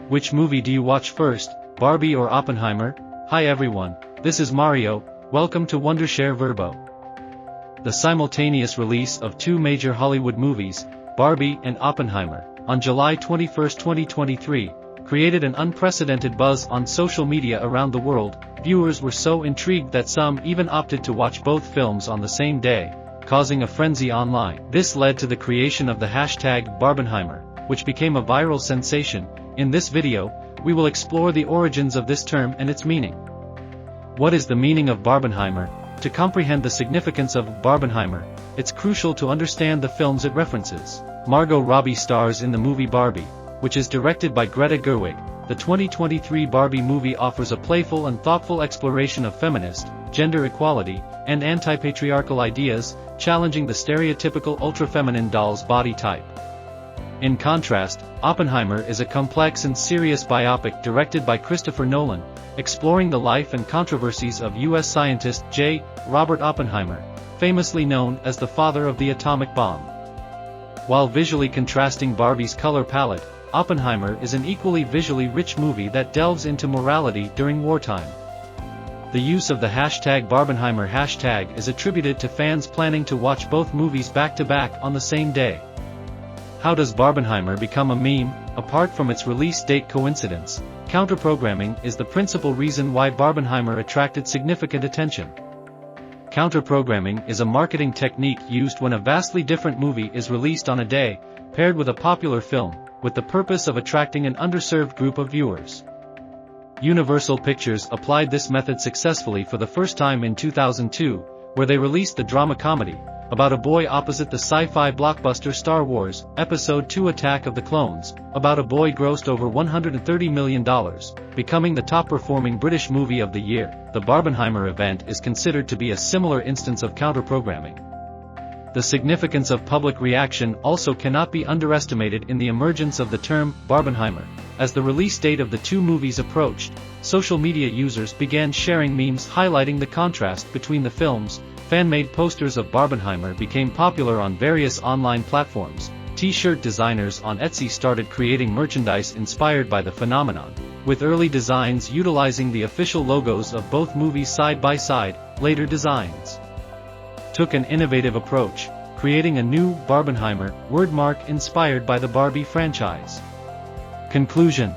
Which movie do you watch first, Barbie or Oppenheimer? Hi everyone, this is Mario, welcome to Wondershare Virbo. The simultaneous release of two major Hollywood movies, Barbie and Oppenheimer, on July 21, 2023, created an unprecedented buzz on social media around the world. Viewers were so intrigued that some even opted to watch both films on the same day, causing a frenzy online. This led to the creation of the hashtag Barbenheimer, which became a viral sensation. In this video, we will explore the origins of this term and its meaning. What is the meaning of Barbenheimer? To comprehend the significance of Barbenheimer, it's crucial to understand the films it references. Margot Robbie stars in the movie Barbie, which is directed by Greta Gerwig. The 2023 Barbie movie offers a playful and thoughtful exploration of feminist, gender equality, and anti-patriarchal ideas, challenging the stereotypical ultra-feminine doll's body type. In contrast, Oppenheimer is a complex and serious biopic directed by Christopher Nolan, exploring the life and controversies of U.S. scientist J. Robert Oppenheimer, famously known as the father of the atomic bomb. While visually contrasting Barbie's color palette, Oppenheimer is an equally visually rich movie that delves into morality during wartime. The use of the hashtag Barbenheimer hashtag is attributed to fans planning to watch both movies back-to-back on the same day. How does Barbenheimer become a meme? Apart from its release date coincidence, counter-programming is the principal reason why Barbenheimer attracted significant attention. Counter-programming is a marketing technique used when a vastly different movie is released on a day, paired with a popular film, with the purpose of attracting an underserved group of viewers. Universal Pictures applied this method successfully for the first time in 2002, where they released the drama comedy, about a boy opposite the sci-fi blockbuster Star Wars, Episode II Attack of the Clones. About a Boy grossed over $130 million, becoming the top-performing British movie of the year. The Barbenheimer event is considered to be a similar instance of counter-programming. The significance of public reaction also cannot be underestimated in the emergence of the term Barbenheimer. As the release date of the two movies approached, social media users began sharing memes highlighting the contrast between the films. Fan-made posters of Barbenheimer became popular on various online platforms. T-shirt designers on Etsy started creating merchandise inspired by the phenomenon, with early designs utilizing the official logos of both movies side by side. Later designs took an innovative approach, creating a new Barbenheimer wordmark inspired by the Barbie franchise. Conclusion: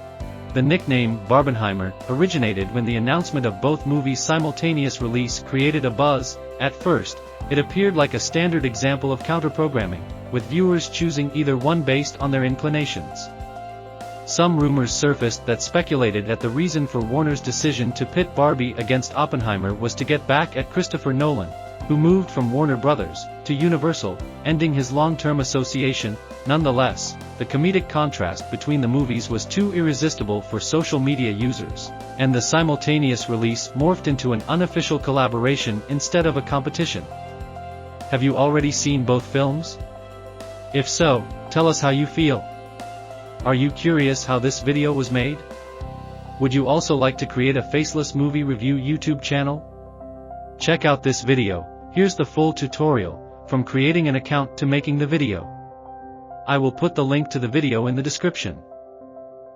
the nickname Barbenheimer originated when the announcement of both movies' simultaneous release created a buzz. At first, it appeared like a standard example of counter-programming, with viewers choosing either one based on their inclinations. Some rumors surfaced that speculated that the reason for Warner's decision to pit Barbie against Oppenheimer was to get back at Christopher Nolan, who moved from Warner Brothers to Universal, ending his long-term association. Nonetheless, the comedic contrast between the movies was too irresistible for social media users, and the simultaneous release morphed into an unofficial collaboration instead of a competition. Have you already seen both films? If so, tell us how you feel. Are you curious how this video was made? Would you also like to create a Faceless movie review YouTube channel? Check out this video. Here's the full tutorial, from creating an account to making the video. I will put the link to the video in the description.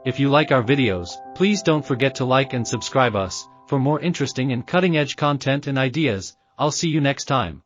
If you like our videos, please don't forget to like and subscribe us. For more interesting and cutting-edge content and ideas. I'll see you next time.